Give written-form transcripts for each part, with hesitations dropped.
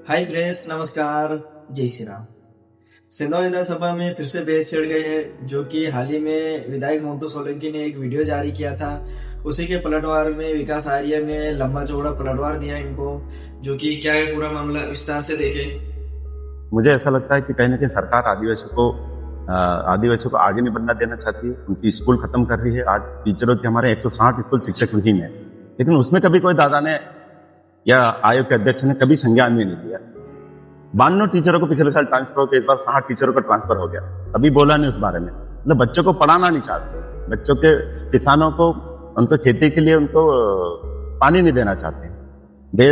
Hi friends, नमस्कार, जय श्री राम। सिंधवा विधानसभा में फिर से बहस छिड़ गई है, जो कि हाल ही में विधायक मोंटू सोलंकी ने एक वीडियो जारी किया था। उसी के पलटवार में विकास आर्य ने लंबा चौड़ा पलटवार दिया इनको, जो कि क्या है पूरा मामला विस्तार से देखें। मुझे ऐसा लगता है कि कहीं ना कहीं सरकार आदिवासियों को आगे नहीं बढ़ना देना चाहती है। उनकी स्कूल खत्म कर रही है। आज टीचरों के हमारे 160 स्कूल शिक्षक विहीन है, लेकिन उसमें कभी कोई दादा ने या आयोग के अध्यक्ष ने कभी संज्ञान में नहीं लिया। 92 टीचरों को पिछले साल ट्रांसफर होकर एक बार 60 टीचरों का ट्रांसफर हो गया, कभी बोला नहीं उस बारे में। मतलब बच्चों को पढ़ाना नहीं चाहते, बच्चों के किसानों को उनको खेती के लिए उनको पानी नहीं देना चाहते,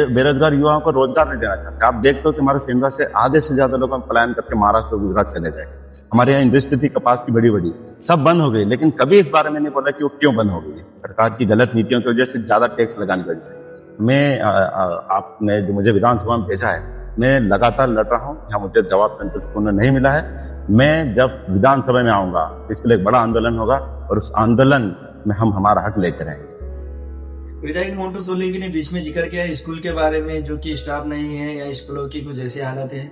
बेरोजगार युवाओं को रोजगार नहीं देना चाहते। आप देखते हो कि हमारे सिंधवा से आधे से ज्यादा लोग पलायन करके महाराष्ट्र और गुजरात चले गए। हमारे यहाँ इंडस्ट्री थी कपास की बड़ी बड़ी, सब बंद हो गई, लेकिन कभी इस बारे में नहीं बोला कि वो क्यों बंद हो गई। सरकार की गलत नीतियों की वजह से, ज्यादा टैक्स लगाने की वजह से। आपने जो मुझे विधानसभा में भेजा है, मैं लगातार लड़ रहा हूँ। यहाँ मुझे जवाब संतुष्टपूर्ण नहीं मिला है। मैं जब विधानसभा में आऊंगा, इसके लिए एक बड़ा आंदोलन होगा और उस आंदोलन में हम हमारा हक लेकर आएंगे। विधायक मोंटू सोलंकी ने बीच में जिक्र किया स्कूल के बारे में, जो कि स्टाफ नहीं है या स्कूलों की कुछ ऐसी हालत है,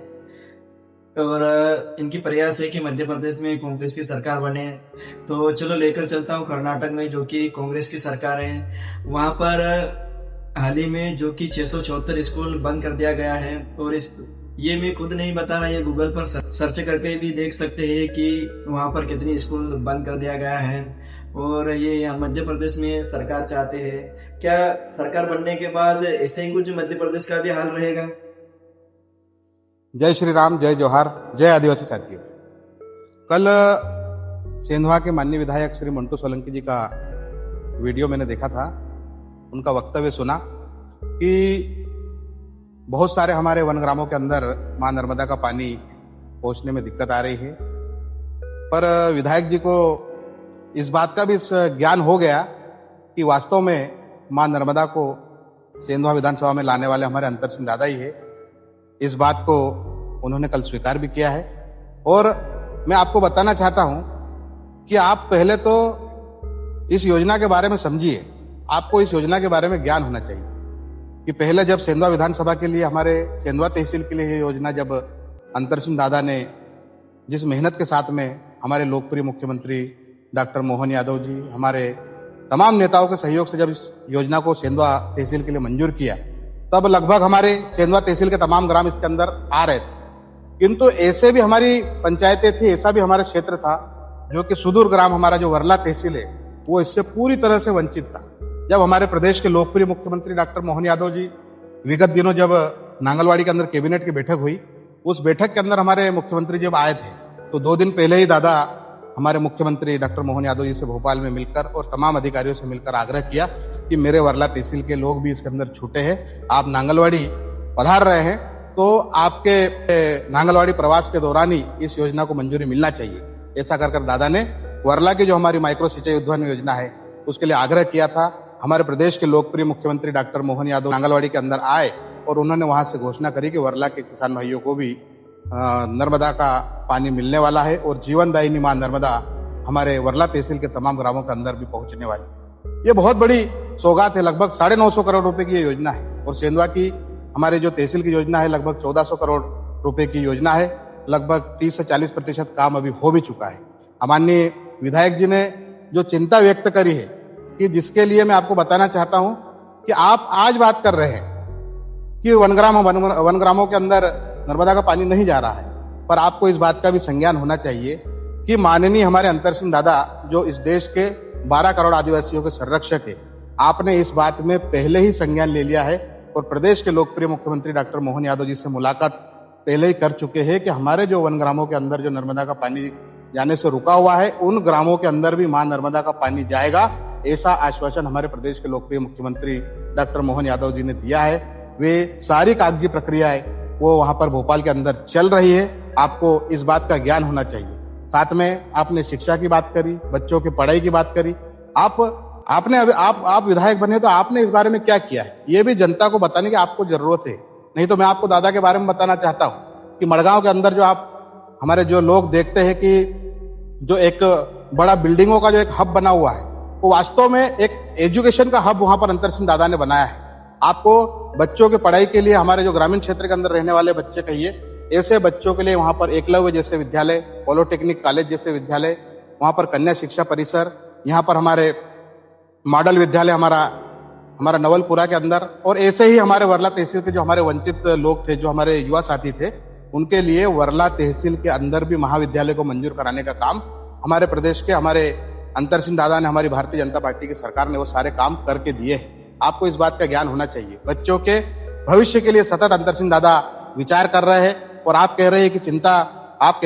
और इनकी प्रयास है कि मध्य प्रदेश में कांग्रेस की सरकार बने। तो चलो लेकर चलता हूँ कर्नाटक में, जो कि कांग्रेस की सरकार है। वहां पर हाल ही में जो कि 674 स्कूल बंद कर दिया गया है। और ये मैं खुद नहीं बता रहा, ये गूगल पर सर्च करके भी देख सकते हैं कि वहां पर कितनी स्कूल बंद कर दिया गया है। और ये मध्य प्रदेश में सरकार चाहते हैं। क्या सरकार बनने के बाद ऐसे ही कुछ मध्य प्रदेश का भी हाल रहेगा? जय श्री राम, जय जोहार, जय आदिवासी साथियों। कल सेंधवा के माननीय विधायक श्री मंटू सोलंकी जी का वीडियो मैंने देखा था। उनका वक्तव्य सुना कि बहुत सारे हमारे वनग्रामों के अंदर मां नर्मदा का पानी पहुंचने में दिक्कत आ रही है। पर विधायक जी को इस बात का भी ज्ञान हो गया कि वास्तव में मां नर्मदा को सेंधवा विधानसभा में लाने वाले हमारे अंतर सिंह दादा ही है। इस बात को उन्होंने कल स्वीकार भी किया है। और मैं आपको बताना चाहता हूं कि आप पहले तो इस योजना के बारे में समझिए। आपको इस योजना के बारे में ज्ञान होना चाहिए कि पहले जब सेंधवा विधानसभा के लिए, हमारे सेंधवा तहसील के लिए ये योजना जब अंतर सिंह दादा ने जिस मेहनत के साथ में हमारे लोकप्रिय मुख्यमंत्री डॉक्टर मोहन यादव जी, हमारे तमाम नेताओं के सहयोग से जब इस योजना को सेंधवा तहसील के लिए मंजूर किया, तब लगभग हमारे सेंधवा तहसील के तमाम ग्राम इसके अंदर आ रहे थे। किंतु ऐसे भी हमारी पंचायतें थी, ऐसा भी हमारा क्षेत्र था जो कि सुदूर ग्राम हमारा जो वर्ला तहसील है, वो इससे पूरी तरह से वंचित था। जब हमारे प्रदेश के लोकप्रिय मुख्यमंत्री डॉक्टर मोहन यादव जी विगत दिनों जब नांगलवाड़ी के अंदर कैबिनेट की बैठक हुई, उस बैठक के अंदर हमारे मुख्यमंत्री जब आए थे, तो 2 दिन पहले ही दादा हमारे मुख्यमंत्री डॉक्टर मोहन यादव जी से भोपाल में मिलकर और तमाम अधिकारियों से मिलकर आग्रह किया कि मेरे वर्ला तहसील के लोग भी इसके अंदर छूटे हैं, आप नांगलवाड़ी पधार रहे हैं, तो आपके नांगलवाड़ी प्रवास के दौरान ही इस योजना को मंजूरी मिलना चाहिए। ऐसा कर दादा ने वर्ला की जो हमारी माइक्रो सिंचाई उद्यान योजना है उसके लिए आग्रह किया था। हमारे प्रदेश के लोकप्रिय मुख्यमंत्री डॉक्टर मोहन यादव नांगलवाड़ी के अंदर आए और उन्होंने वहां से घोषणा करी कि वर्ला के किसान भाइयों को भी नर्मदा का पानी मिलने वाला है और जीवनदायिनी मां नर्मदा हमारे वर्ला तहसील के तमाम ग्रामों के अंदर भी पहुंचने वाली। ये बहुत बड़ी सौगात है। लगभग 950 करोड़ रुपए की ये योजना है। और सेंधवा की हमारे जो तहसील की योजना है लगभग 1400 करोड़ रुपए की योजना है। लगभग 30 से 40% काम अभी हो भी चुका है। माननीय विधायक जी ने जो चिंता व्यक्त करी है, कि जिसके लिए मैं आपको बताना चाहता हूं कि आप आज बात कर रहे हैं कि वनग्रामों के अंदर नर्मदा का पानी नहीं जा रहा है, पर आपको इस बात का भी संज्ञान होना चाहिए कि माननीय हमारे अंतर सिंह दादा जो इस देश के 12 करोड़ आदिवासियों के संरक्षक है, आपने इस बात में पहले ही संज्ञान ले लिया है और प्रदेश के लोकप्रिय मुख्यमंत्री डॉक्टर मोहन यादव जी से मुलाकात पहले ही कर चुके हैं कि हमारे जो वनग्रामों के अंदर जो नर्मदा का पानी जाने से रुका हुआ है, उन ग्रामों के अंदर भी मां नर्मदा का पानी जाएगा। ऐसा आश्वासन हमारे प्रदेश के लोकप्रिय मुख्यमंत्री डॉक्टर मोहन यादव जी ने दिया है। वे सारी कागजी प्रक्रियाएं वो वहां पर भोपाल के अंदर चल रही है। आपको इस बात का ज्ञान होना चाहिए। साथ में आपने शिक्षा की बात करी, बच्चों की पढ़ाई की बात करी। आप विधायक बने तो आपने इस बारे में क्या किया है, ये भी जनता को बताने की आपको जरूरत है। नहीं तो मैं आपको दादा के बारे में बताना चाहता हूं कि मड़गांव के अंदर जो आप हमारे जो लोग देखते हैं कि जो एक बड़ा बिल्डिंगों का जो एक हब बना हुआ है, वो वास्तव में एक एजुकेशन का हब वहां पर अंतर सिंह दादा ने बनाया है। आपको बच्चों की पढ़ाई के लिए हमारे जो ग्रामीण क्षेत्र के अंदर रहने वाले बच्चे कहिए, ऐसे बच्चों के लिए वहां पर एकलव्य जैसे विद्यालय, पॉलिटेक्निक कॉलेज जैसे विद्यालय, वहां पर कन्या शिक्षा परिसर, यहाँ पर हमारे मॉडल विद्यालय हमारा नवलपुरा के अंदर, और ऐसे ही हमारे वर्ला तहसील के जो हमारे वंचित लोग थे, जो हमारे युवा साथी थे, उनके लिए वर्ला तहसील के अंदर भी महाविद्यालय को मंजूर कराने का काम हमारे प्रदेश के हमारे अंतर सिंह दादा ने, हमारी भारतीय जनता पार्टी की सरकार ने वो सारे काम करके दिए हैं। आपको इस बात का ज्ञान होना चाहिए। बच्चों के भविष्य के लिए सतत अंतर सिंह दादा विचार कर रहे हैं, और आप कह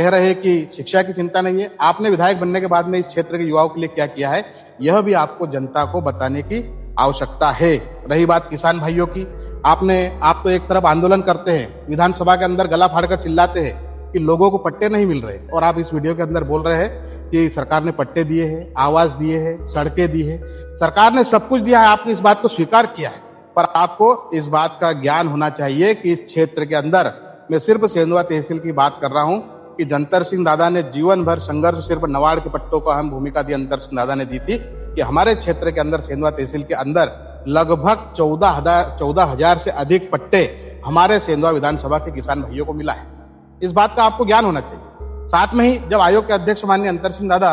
रहे हैं कि शिक्षा की चिंता नहीं है। आपने विधायक बनने के बाद में इस क्षेत्र के युवाओं के लिए क्या किया है, यह भी आपको जनता को बताने की आवश्यकता है। रही बात किसान भाइयों की, आप तो एक तरफ आंदोलन करते हैं, विधानसभा के अंदर गला फाड़कर चिल्लाते हैं कि लोगों को पट्टे नहीं मिल रहे, और आप इस वीडियो के अंदर बोल रहे हैं कि सरकार ने पट्टे दिए हैं, आवास दिए हैं, सड़कें दी है। सरकार ने सब कुछ दिया है, आपने इस बात को स्वीकार किया है, पर आपको इस बात का ज्ञान होना चाहिए कि इस क्षेत्र के अंदर, मैं सिर्फ सेंधवा तहसील की बात कर रहा हूं, कि जंतर सिंह दादा ने जीवन भर संघर्ष, सिर्फ नवाड़ के पट्टों को अहम भूमिका दी अंतर सिंह दादा ने दी थी, कि हमारे क्षेत्र के अंदर, सेंधवा तहसील के अंदर लगभग 14,000 से अधिक पट्टे हमारे सेंधवा विधानसभा के किसान भाइयों को मिला है। इस बात का आपको ज्ञान होना चाहिए। साथ में ही जब आयोग के अध्यक्ष माननीय अंतर सिंह दादा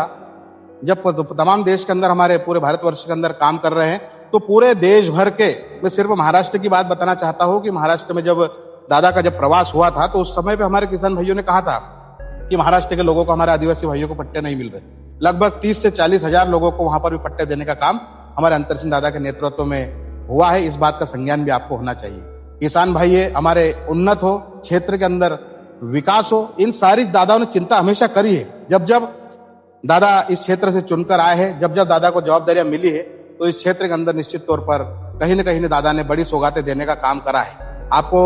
जब तमाम देश के अंदर, हमारे पूरे भारतवर्ष के अंदर काम कर रहे हैं, तो पूरे देश भर के, मैं सिर्फ महाराष्ट्र की बात बताना चाहता हूं कि महाराष्ट्र में जब दादा का प्रवास हुआ था, तो उस समय पे हमारे किसान भाइयों ने कहा था कि महाराष्ट्र के लोगों को, हमारे आदिवासी भाइयों को पट्टे नहीं मिल रहे। लगभग 30 से 40 हजार लोगों को वहां पर भी पट्टे देने का काम हमारे अंतर सिंह दादा के नेतृत्व में हुआ है। इस बात का संज्ञान भी आपको होना चाहिए। किसान भाई हमारे उन्नत हो, क्षेत्र के अंदर विकास हो, इन सारी दादाओं ने चिंता हमेशा करी है। जब जब दादा इस क्षेत्र से चुनकर आए हैं, जब जब दादा को जवाबदारियां मिली है, तो इस क्षेत्र के अंदर निश्चित तौर पर कहीं न कहीं दादा ने बड़ी सौगातें देने का काम करा है। आपको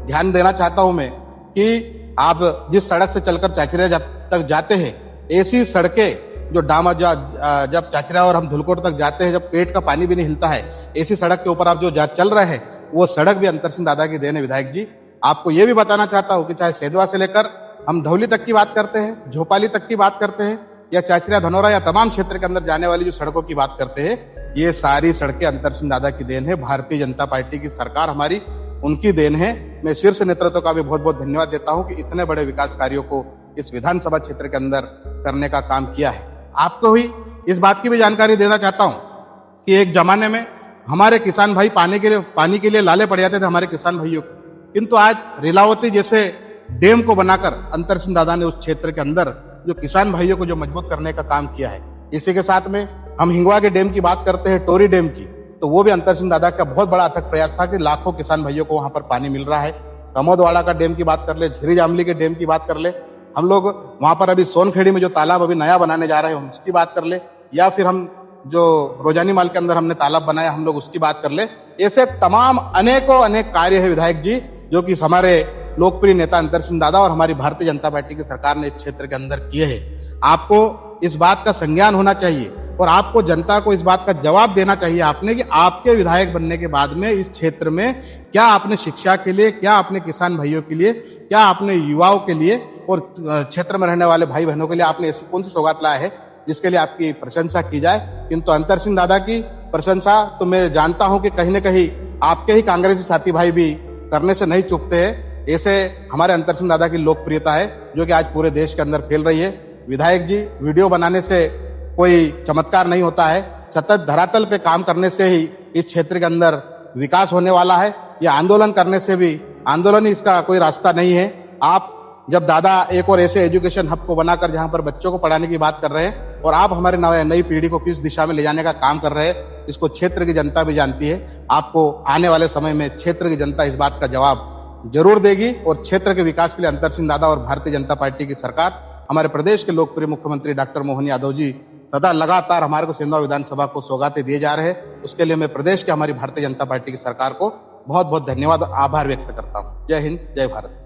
ध्यान देना चाहता हूं मैं कि आप जिस सड़क से चलकर चाचरिया तक जाते हैं, ऐसी सड़कें जो जब चाचरिया और हम धुलकोट तक जाते हैं, जब पेट का पानी भी नहीं हिलता है, ऐसी सड़क के ऊपर आप जो चल रहे हैं, वो सड़क भी अंतर सिंह दादा की देन है। विधायक जी, आपको ये भी बताना चाहता हूं कि चाहे सेंधवा से लेकर हम धौली तक की बात करते हैं, झोपाली तक की बात करते हैं, या चाचरिया धनौरा या तमाम क्षेत्र के अंदर जाने वाली जो सड़कों की बात करते हैं, ये सारी सड़कें अंतर सिंह दादा की देन है। भारतीय जनता पार्टी की सरकार हमारी, उनकी देन है। मैं शीर्ष नेतृत्व का भी बहुत बहुत धन्यवाद देता हूं कि इतने बड़े विकास कार्यों को इस विधानसभा क्षेत्र के अंदर करने का काम किया है। आपको ही इस बात की भी जानकारी देना चाहता हूं कि एक जमाने में हमारे किसान भाई पानी के लिए लाले पड़ जाते थे हमारे किसान भाइयों को, किंतु आज लीलावती जैसे डैम को बनाकर अंतर सिंह दादा ने उस क्षेत्र के अंदर जो किसान भाइयों को जो मजबूत करने का काम किया है। इसी के साथ में हम हिंगवा के डैम की बात करते हैं, टोरी डैम की, तो वो भी अंतर सिंह दादा का बहुत बड़ा अथक प्रयास था कि लाखों किसान भाइयों को वहां पर पानी मिल रहा है। कमोदवाड़ा का डैम की बात कर ले, झीरी जामली के डैम की बात कर ले, हम लोग वहां पर अभी सोनखेड़ी में जो तालाब अभी नया बनाने जा रहे हैं उसकी बात कर ले, या फिर हम जो रोजानी माल के अंदर हमने तालाब बनाया, हम लोग उसकी बात कर ले। ऐसे तमाम अनेक कार्य है विधायक जी, जो कि हमारे लोकप्रिय नेता अंतर सिंह दादा और हमारी भारतीय जनता पार्टी की सरकार ने इस क्षेत्र के अंदर किए हैं। आपको इस बात का संज्ञान होना चाहिए, और आपको जनता को इस बात का जवाब देना चाहिए आपने, कि आपके विधायक बनने के बाद में इस क्षेत्र में क्या आपने शिक्षा के लिए, क्या आपने किसान भाइयों के लिए, क्या आपने युवाओं के लिए और क्षेत्र में रहने वाले भाई बहनों के लिए आपने ऐसी कौन सी सौगात लाया है जिसके लिए आपकी प्रशंसा की जाए। किंतु अंतर सिंह दादा की प्रशंसा तो मैं जानता हूं कि कहीं न कहीं आपके ही कांग्रेसी साथी भाई भी करने से नहीं चूकते हैं। ऐसे हमारे अंतर सिंह दादा की लोकप्रियता है जो कि आज पूरे देश के अंदर फैल रही है। विधायक जी, वीडियो बनाने से कोई चमत्कार नहीं होता है, सतत धरातल पे काम करने से ही इस क्षेत्र के अंदर विकास होने वाला है। या आंदोलन करने से भी, आंदोलन ही इसका कोई रास्ता नहीं है। आप जब दादा एक और ऐसे एजुकेशन हब को बनाकर जहां पर बच्चों को पढ़ाने की बात कर रहे हैं, और आप हमारे नई पीढ़ी को किस दिशा में ले जाने का काम कर रहे हैं, इसको क्षेत्र की जनता भी जानती है। आपको आने वाले समय में क्षेत्र की जनता इस बात का जवाब जरूर देगी, और क्षेत्र के विकास के लिए अंतर सिंह दादा और भारतीय जनता पार्टी की सरकार, हमारे प्रदेश के लोकप्रिय मुख्यमंत्री डॉक्टर मोहन यादव जी सदा लगातार हमारे को सेंधवा विधानसभा को सौगातें दिए जा रहे हैं। उसके लिए मैं प्रदेश के हमारी भारतीय जनता पार्टी की सरकार को बहुत बहुत धन्यवाद और आभार व्यक्त करता हूँ। जय हिंद, जय भारत।